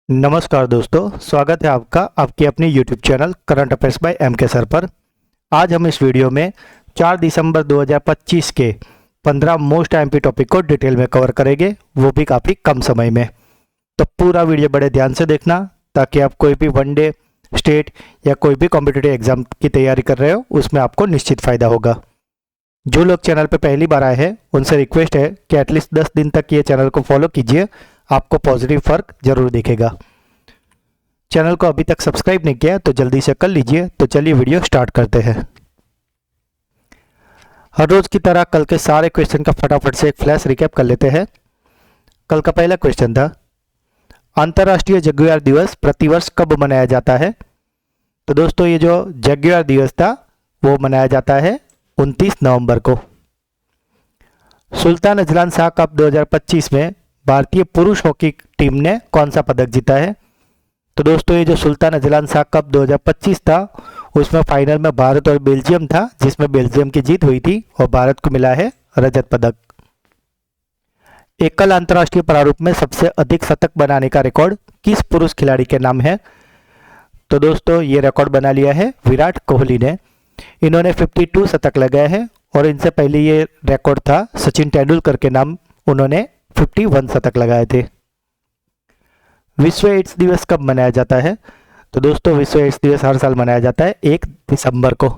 नमस्कार दोस्तों, स्वागत है आपका आपकी अपनी YouTube channel current affairs by M K sir पर। आज हम इस वीडियो में 4 दिसंबर 2025 के 15 मोस्ट एमपी टॉपिक को डिटेल में कवर करेंगे, वो भी काफ़ी कम समय में। तो पूरा वीडियो बड़े ध्यान से देखना ताकि आप कोई भी वनडे, स्टेट या कोई भी कॉम्पिटिटिव एग्जाम की तैयारी कर रहे हो उसमें आपको निश्चित फ़ायदा होगा। जो लोग चैनल पर पहली बार आए हैं उनसे रिक्वेस्ट है कि एटलीस्ट 10 दिन तक ये चैनल को फॉलो कीजिए, आपको पॉजिटिव फर्क जरूर दिखेगा। चैनल को अभी तक सब्सक्राइब नहीं किया तो जल्दी से कर लीजिए। तो चलिए वीडियो स्टार्ट करते हैं। हर रोज की तरह कल के सारे क्वेश्चन का फटाफट से एक फ्लैश रिकैप कर लेते हैं। कल का पहला क्वेश्चन था, अंतर्राष्ट्रीय जगुआर दिवस प्रतिवर्ष कब मनाया जाता है? तो दोस्तों ये जो जगुआर दिवस था वो मनाया जाता है 29 नवंबर को। सुल्तान अजलान शाह कप 2025 में भारतीय पुरुष हॉकी टीम ने कौन सा पदक जीता है? तो दोस्तों ये जो सुल्तान अजलान शाह कप 2025 था उसमें फाइनल में भारत और बेल्जियम था, जिसमें बेल्जियम की जीत हुई थी और भारत को मिला है रजत पदक। एकल अंतर्राष्ट्रीय प्रारूप में सबसे अधिक शतक बनाने का रिकॉर्ड किस पुरुष खिलाड़ी के नाम है? तो दोस्तों ये रिकॉर्ड बना लिया है विराट कोहली ने। इन्होंने 52 शतक लगाए हैं और इनसे पहले ये रिकॉर्ड था सचिन तेंदुलकर के नाम, उन्होंने 51 शतक लगाए थे। विश्व एड्स दिवस कब मनाया जाता है? तो दोस्तों विश्व एड्स दिवस हर साल मनाया जाता है 1 दिसंबर को।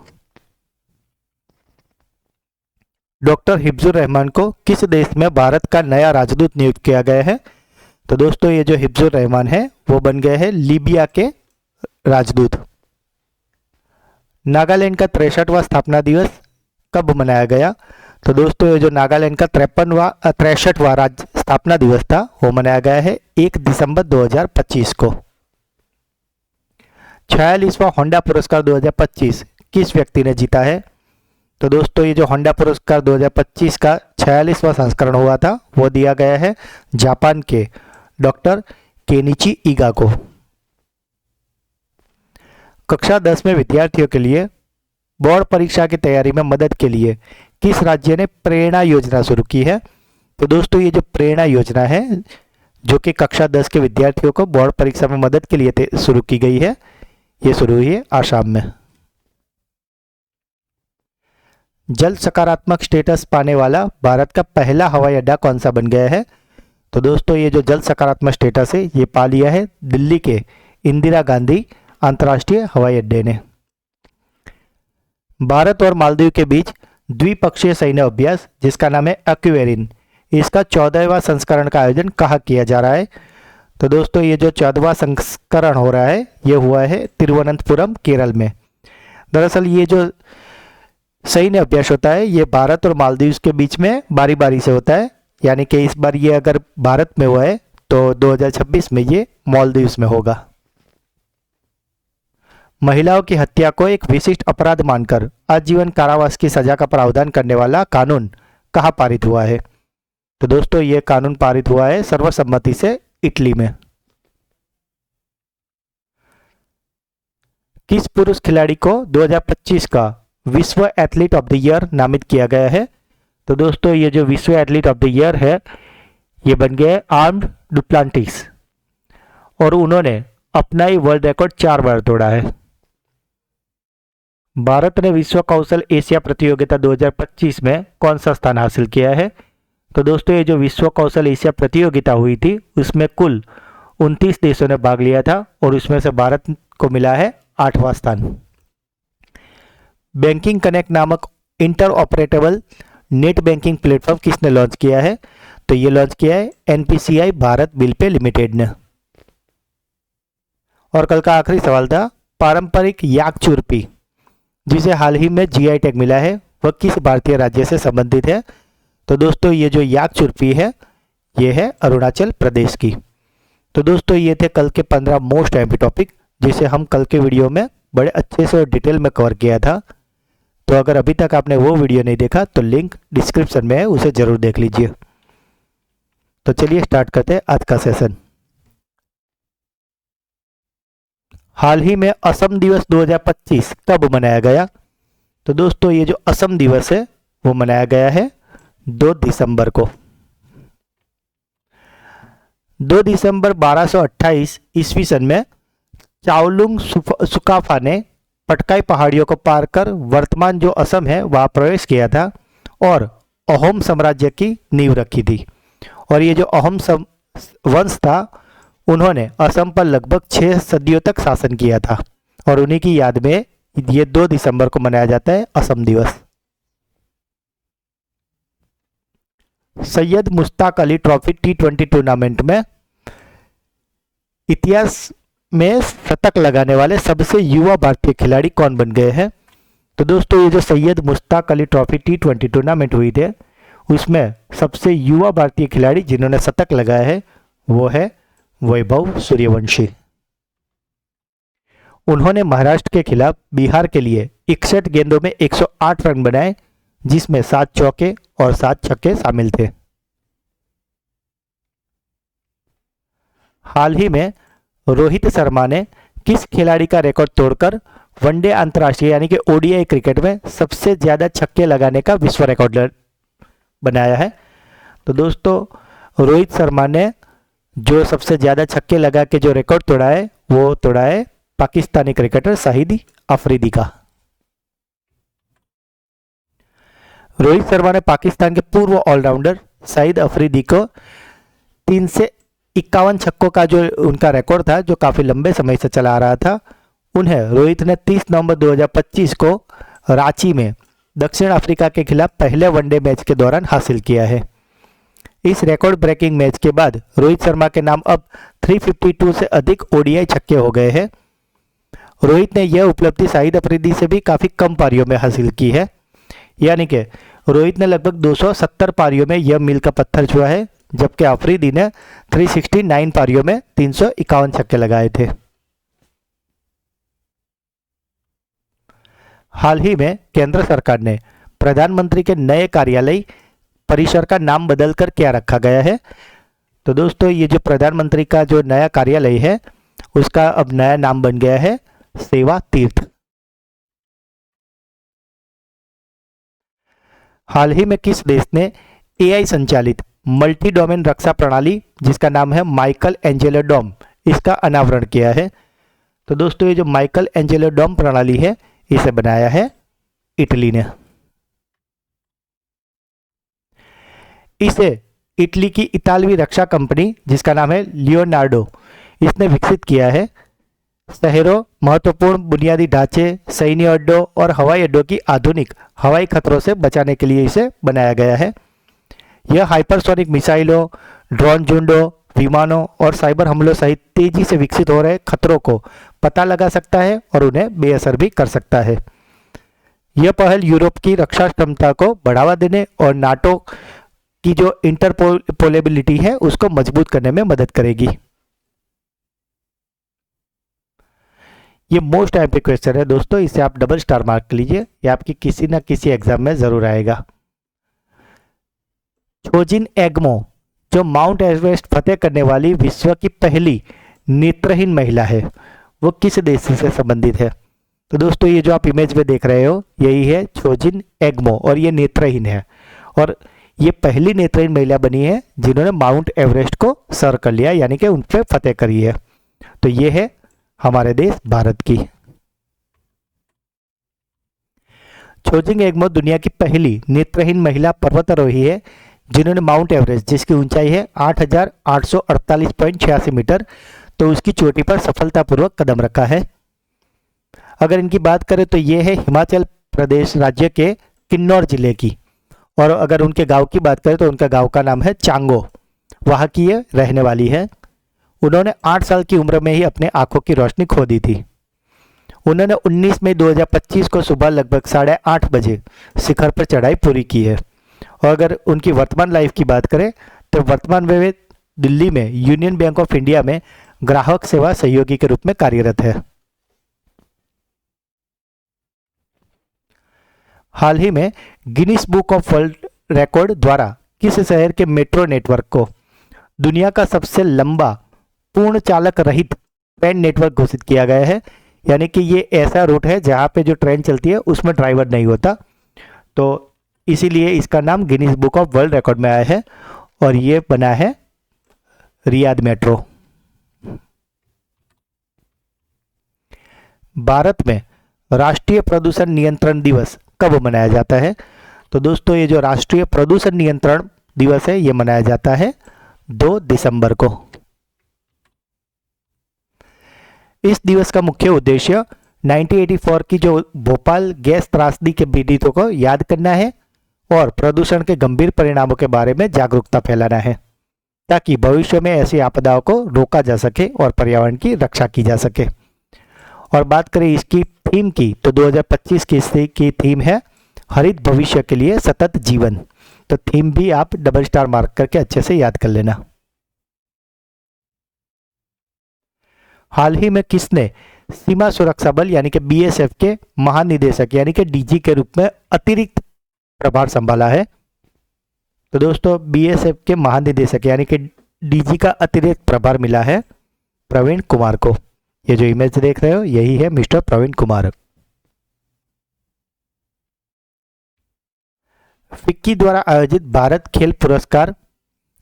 डॉक्टर हिफ्जुर रहमान को किस देश में भारत का नया राजदूत नियुक्त किया गया है? तो दोस्तों ये जो हिफ्जुर रहमान है वो बन गए हैं लीबिया के राजदूत। नागालैंड का 63वां स्थापना दिवस कब मनाया गया? तो दोस्तों ये जो नागालैंड का 63वां राज्य स्थापना दिवस था वो मनाया गया है 1 दिसंबर 2025 को। 46वां होंडा पुरस्कार 2025 किस व्यक्ति ने जीता है? तो दोस्तों ये जो होंडा पुरस्कार 2025 का 46वां संस्करण हुआ था वो दिया गया है जापान के डॉक्टर केनिची ईगा को। कक्षा 10 में विद्यार्थियों के लिए बोर्ड परीक्षा की तैयारी में मदद के लिए किस राज्य ने प्रेरणा योजना शुरू की है? तो दोस्तों ये जो प्रेरणा योजना है जो कि कक्षा 10 के विद्यार्थियों को बोर्ड परीक्षा में मदद के लिए शुरू की गई है, ये शुरू हुई है आसाम में। जल सकारात्मक स्टेटस पाने वाला भारत का पहला हवाई अड्डा कौन सा बन गया है? तो दोस्तों ये जो जल सकारात्मक स्टेटस है ये पा लिया है दिल्ली के इंदिरा गांधी अंतर्राष्ट्रीय हवाई अड्डे ने। भारत और मालदीव के बीच द्विपक्षीय सैन्य अभ्यास जिसका नाम है एक्वेरिन, इसका 14वां संस्करण का आयोजन कहाँ किया जा रहा है? तो दोस्तों ये जो 14वां संस्करण हो रहा है ये हुआ है तिरुवनंतपुरम केरल में। दरअसल ये जो सैन्य अभ्यास होता है ये भारत और मालदीव के बीच में बारी बारी से होता है, यानी कि इस बार ये अगर भारत में हुआ है तो 2026 में ये मालदीव में होगा। महिलाओं की हत्या को एक विशिष्ट अपराध मानकर आजीवन कारावास की सजा का प्रावधान करने वाला कानून कहाँ पारित हुआ है? तो दोस्तों ये कानून पारित हुआ है सर्वसम्मति से इटली में। किस पुरुष खिलाड़ी को 2025 का विश्व एथलीट ऑफ द ईयर नामित किया गया है? तो दोस्तों ये जो विश्व एथलीट ऑफ द ईयर है ये बन गए आर्म्ड डुप्लांटिस और उन्होंने अपना ही वर्ल्ड रिकॉर्ड 4 बार तोड़ा है। भारत ने विश्व कौशल एशिया प्रतियोगिता 2025 में कौन सा स्थान हासिल किया है? तो दोस्तों ये जो विश्व कौशल एशिया प्रतियोगिता हुई थी उसमें कुल 29 देशों ने भाग लिया था और उसमें से भारत को मिला है 8वां स्थान। बैंकिंग कनेक्ट नामक inter operable net banking platform किसने लॉन्च किया है? तो ये लॉन्च किया है NPCI Bharat bill pay limited ने। और कल का आखिरी सवाल था, पारंपरिक याक चुरपी जिसे हाल ही में जीआई टैग मिला है वह किस भारतीय राज्य से संबंधित है? तो दोस्तों ये जो याक चुरपी है ये है अरुणाचल प्रदेश की। तो दोस्तों ये थे कल के 15 मोस्ट एमपी टॉपिक जिसे हम कल के वीडियो में बड़े अच्छे से और डिटेल में कवर किया था। तो अगर अभी तक आपने वो वीडियो नहीं देखा तो लिंक डिस्क्रिप्शन में है, उसे जरूर देख लीजिए। तो चलिए स्टार्ट करते हैं आज का सेशन। हाल ही में असम दिवस 2025 कब मनाया गया? तो दोस्तों ये जो असम दिवस है वो मनाया गया है 2 दिसंबर को। 2 दिसंबर 1228 ईस्वी सन में चाओलुंग सुकाफा ने पटकाई पहाड़ियों को पार कर वर्तमान जो असम है वहाँ प्रवेश किया था और अहोम साम्राज्य की नींव रखी थी। और ये जो अहोम वंश था, उन्होंने असम पर लगभग 6 सदियों तक शासन किया था और उन्हीं की याद में ये 2 दिसंबर को मनाया जाता है असम दिवस। Syed Mushtaq Ali trophy T20 tournament में इतिहास में शतक लगाने वाले सबसे युवा भारतीय खिलाड़ी कौन बन गए हैं? तो दोस्तों ये जो Syed Mushtaq Ali trophy T20 tournament हुई थे, उसमें सबसे युवा भारतीय खिलाड़ी जिन्होंने शतक लगाया है वो है वैभव सूर्यवंशी। उन्होंने महाराष्ट्र के खिलाफ बिहार के लिए 61 गेंदों में 108 रन बनाए, जिसमें 7 चौके और 7 छक्के शामिल थे। हाल ही में रोहित शर्मा ने किस खिलाड़ी का रिकॉर्ड तोड़कर वनडे अंतर्राष्ट्रीय यानी कि ओडीआई क्रिकेट में सबसे ज्यादा छक्के लगाने का विश्व रिकॉर्ड बनाया है? तो दोस्तों रोहित शर्मा ने जो सबसे ज्यादा छक्के लगा के जो रिकॉर्ड तोड़ा है वो तोड़ा है पाकिस्तानी क्रिकेटर शाहिद अफरीदी का। रोहित शर्मा ने पाकिस्तान के पूर्व ऑलराउंडर शाहिद अफरीदी को 351 छक्कों का जो उनका रिकॉर्ड था, जो काफी लंबे समय से चला आ रहा था, उन्हें रोहित ने 30 नवंबर 2025 को रांची में दक्षिण अफ्रीका के खिलाफ पहले वनडे मैच के दौरान हासिल किया है। इस रिकॉर्ड ब्रेकिंग मैच के बाद रोहित शर्मा के नाम अब 352 से अधिक ओडीआई छक्के हो गए हैं। रोहित ने यह उपलब्धि शाहिद अफरीदी से भी काफी कम पारियों में हासिल की है, यानी कि रोहित ने लगभग 270 पारियों में यह मील का पत्थर छुआ है, जबकि अफरीदी ने 369 पारियों में 351 छक्के लगाए थे। हाल ही में केंद्र सरकार ने प्रधानमंत्री के नए कार्यालय परिसर का नाम बदलकर क्या रखा गया है? तो दोस्तों ये जो प्रधानमंत्री का जो नया कार्यालय है उसका अब नया नाम बन गया है सेवा तीर्थ। हाल ही में किस देश ने एआई संचालित मल्टी डोमेन रक्षा प्रणाली जिसका नाम है माइकल एंजेलो डोम, इसका अनावरण किया है? तो दोस्तों ये जो माइकल एंजेलो डोम प्रणाली है इसे बनाया है इटली ने। इसे इटली की इतालवी रक्षा कंपनी जिसका नाम है लियोनार्डो, इसने विकसित किया है। शहरों, महत्वपूर्ण बुनियादी ढांचे, सैन्य अड्डों और हवाई अड्डों की आधुनिक हवाई खतरों से बचाने के लिए इसे बनाया गया है। यह हाइपरसोनिक मिसाइलों, ड्रोन झुंडों, विमानों और साइबर हमलों सहित तेजी से विकसित हो रहे खतरों को पता लगा सकता है और उन्हें बेअसर भी कर सकता है। यह पहल यूरोप की रक्षा क्षमता को बढ़ावा देने और नाटो की जो इंटरपोलेबिलिटी है उसको मजबूत करने में मदद करेगी। ये मोस्ट एमपी क्वेश्चन है दोस्तों, इसे आप डबल स्टार मार्क लीजिए, ये आपकी किसी ना किसी एग्जाम में जरूर आएगा। छोजिन एग्मो जो माउंट एवरेस्ट फतेह करने वाली विश्व की पहली नेत्रहीन महिला है, वो किस देश से संबंधित है? तो दोस्तों ये जो आप इमेज में देख रहे हो यही है छोजिन एग्मो और ये नेत्रहीन है और ये पहली नेत्रहीन महिला बनी है जिन्होंने माउंट एवरेस्ट को सर कर लिया, यानी कि उन पे फतेह करी है। तो ये है हमारे देश भारत की। छोजिन एग्मो दुनिया की पहली नेत्रहीन महिला पर्वतारोही है जिन्होंने माउंट एवरेस्ट, जिसकी ऊंचाई है 8,848.86 मीटर, तो उसकी चोटी पर सफलतापूर्वक कदम रखा है। अगर इनकी बात करें तो ये है हिमाचल प्रदेश राज्य के किन्नौर जिले की, और अगर उनके गांव की बात करें तो उनका गांव का नाम है चांगो, वहाँ की ये रहने वाली है। उन्होंने 8 साल की उम्र में ही अपने आंखों की रोशनी खो दी थी। उन्होंने 19 मई 2025 को सुबह लगभग 8:30 बजे शिखर पर चढ़ाई पूरी की है। और अगर उनकी वर्तमान लाइफ की बात करें तो वर्तमान में वे दिल्ली में यूनियन बैंक ऑफ इंडिया में ग्राहक सेवा सहयोगी के रूप में कार्यरत है। हाल ही में Guinness book of world record द्वारा किस शहर के मेट्रो नेटवर्क को दुनिया का सबसे लंबा पूर्ण चालक रहित ट्रेन नेटवर्क घोषित किया गया है? यानी कि ये ऐसा रूट है जहाँ पे जो ट्रेन चलती है उसमें ड्राइवर नहीं होता, तो इसीलिए इसका नाम Guinness book of world record में आया है और ये बना है रियाद मेट्रो। भारत में राष्ट्रीय प्रदूषण नियंत्रण दिवस कब मनाया जाता है? तो दोस्तों ये जो राष्ट्रीय प्रदूषण नियंत्रण दिवस है ये मनाया जाता है 2 दिसंबर को। इस दिवस का मुख्य उद्देश्य 1984 की जो भोपाल गैस त्रासदी के पीड़ितों को याद करना है और प्रदूषण के गंभीर परिणामों के बारे में जागरूकता फैलाना है, ताकि भविष्य में ऐसी आपदाओं को रोका जा सके और पर्यावरण की रक्षा की जा सके। और बात करें इसकी थीम की, तो 2025 की थीम है हरित भविष्य के लिए सतत जीवन। तो थीम भी आप डबल स्टार मार्क करके अच्छे से याद कर लेना। हाल ही में किसने सीमा सुरक्षा बल यानी कि बीएसएफ के महानिदेशक यानी कि डीजी के रूप में अतिरिक्त प्रभार संभाला है? तो दोस्तों बीएसएफ के महानिदेशक यानी कि डीजी का अतिरिक्त प्रभार मिला है प्रवीण कुमार को। ये जो इमेज देख रहे हो यही है मिस्टर प्रवीण कुमार। फिक्की द्वारा आयोजित भारत खेल पुरस्कार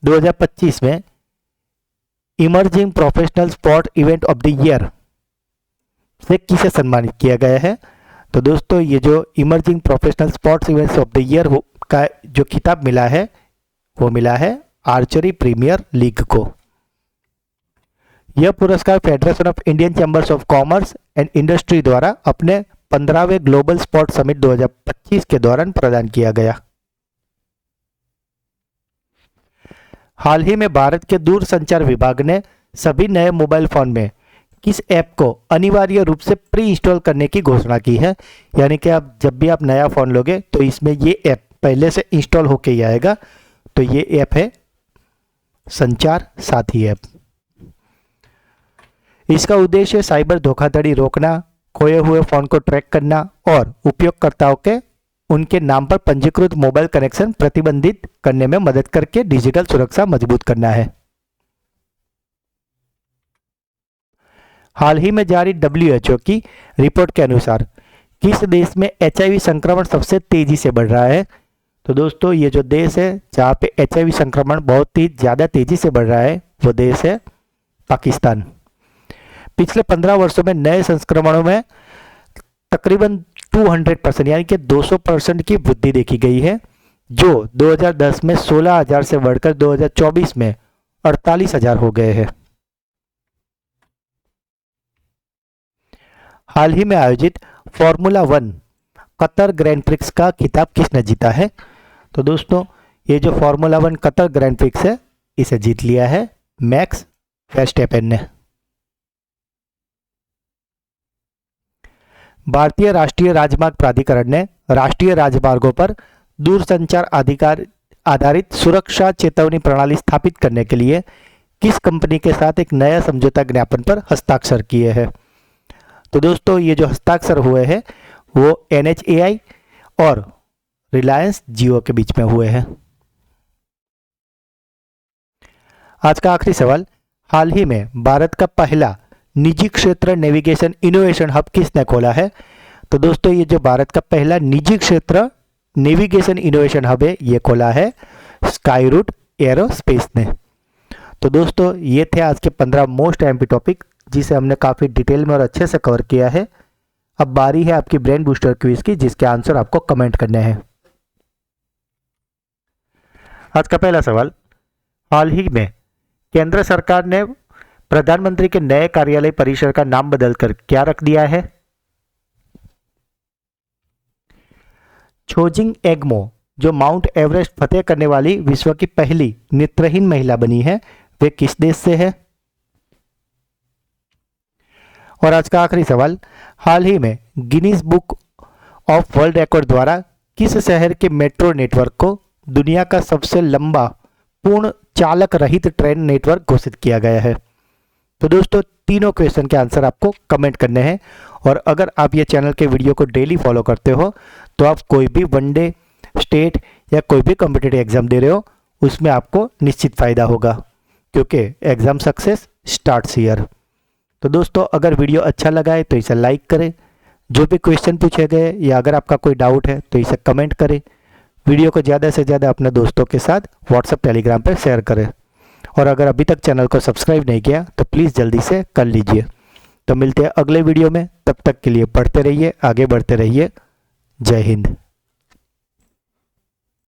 2025 में emerging professional sport event of the year से किसे सम्मानित किया गया है? तो दोस्तों ये जो emerging professional sports events of the year का जो खिताब मिला है वो मिला है आर्चरी प्रीमियर लीग को। यह पुरस्कार federation of Indian chambers of commerce and industry द्वारा अपने 15वें ग्लोबल स्पोर्ट समिट 2025 के दौरान प्रदान किया गया। हाल ही में भारत के दूरसंचार विभाग ने सभी नए मोबाइल फोन में किस ऐप को अनिवार्य रूप से प्री इंस्टॉल करने की घोषणा की है? यानी कि आप जब भी आप नया फोन लोगे तो इसमें ये ऐप पहले से इंस्टॉल होके ही आएगा। तो ये ऐप है संचार साथी ऐप। इसका उद्देश्य साइबर धोखाधड़ी रोकना, खोए हुए फोन को ट्रैक करना और उपयोगकर्ताओं के उनके नाम पर पंजीकृत मोबाइल कनेक्शन प्रतिबंधित करने में मदद करके डिजिटल सुरक्षा मजबूत करना है। हाल ही में जारी WHO की रिपोर्ट के अनुसार किस देश में HIV संक्रमण सबसे तेजी से बढ़ रहा है? तो दोस्तों ये जो देश है जहाँ पे HIV संक्रमण बहुत ही ज़्यादा तेजी से बढ़ रहा है वो देश है पाकिस्तान। पिछले 15 वर्षों में नए संक्रमणों में तकरीबन 200% यानी कि 200% की वृद्धि देखी गई है, जो 2010 में 16,000 से बढ़कर 2024 में 48,000 हो गए हैं। हाल ही में आयोजित फॉर्मूला 1 कतर ग्रैंड प्रिक्स का खिताब किसने जीता है? तो दोस्तों ये जो फॉर्मूला 1 कतर ग्रैंड प्रिक्स है इसे जीत लिया है मैक्स वर्स्टेपेन ने। भारतीय राष्ट्रीय राजमार्ग प्राधिकरण ने राष्ट्रीय राजमार्गों पर दूरसंचार अधिकार आधारित सुरक्षा चेतावनी प्रणाली स्थापित करने के लिए किस कंपनी के साथ एक नया समझौता ज्ञापन पर हस्ताक्षर किए हैं? तो दोस्तों ये जो हस्ताक्षर हुए हैं वो NHAI और रिलायंस जियो के बीच में हुए हैं। आज का आखिरी सवाल, हाल ही में भारत का पहला निजी क्षेत्र नेविगेशन इनोवेशन हब किसने खोला है? तो दोस्तों ये जो भारत का पहला निजी क्षेत्र नेविगेशन इनोवेशन हब है ये खोला है स्काई रूट एरोस्पेस ने। तो दोस्तों ये थे आज के 15 मोस्ट एमपी टॉपिक जिसे हमने काफ़ी डिटेल में और अच्छे से कवर किया है। अब बारी है आपकी ब्रेन बूस्टर क्विज की जिसके आंसर आपको कमेंट करने हैं। आज का पहला सवाल, हाल ही में केंद्र सरकार ने प्रधानमंत्री के नए कार्यालय परिसर का नाम बदलकर क्या रख दिया है? छोजिंग एग्मो जो माउंट एवरेस्ट फतेह करने वाली विश्व की पहली नेत्रहीन महिला बनी है वे किस देश से है? और आज का आखिरी सवाल, हाल ही में Guinness book of world record द्वारा किस शहर के मेट्रो नेटवर्क को दुनिया का सबसे लंबा पूर्ण चालक रहित ट्रेन नेटवर्क घोषित किया गया है? तो दोस्तों तीनों क्वेश्चन के आंसर आपको कमेंट करने हैं। और अगर आप ये चैनल के वीडियो को डेली फॉलो करते हो तो आप कोई भी वनडे, स्टेट या कोई भी कॉम्पिटिटिव एग्जाम दे रहे हो उसमें आपको निश्चित फ़ायदा होगा, क्योंकि एग्जाम सक्सेस स्टार्ट्स हियर। तो दोस्तों अगर वीडियो अच्छा लगा है तो इसे लाइक करें, जो भी क्वेश्चन पूछे गए या अगर आपका कोई डाउट है तो इसे कमेंट करें, वीडियो को ज़्यादा से ज़्यादा अपने दोस्तों के साथ व्हाट्सएप टेलीग्राम पर शेयर करें। और अगर अभी तक चैनल को सब्सक्राइब नहीं किया तो प्लीज़ जल्दी से कर लीजिए। तो मिलते हैं अगले वीडियो में, तब तक के लिए पढ़ते रहिए, आगे बढ़ते रहिए। जय हिंद।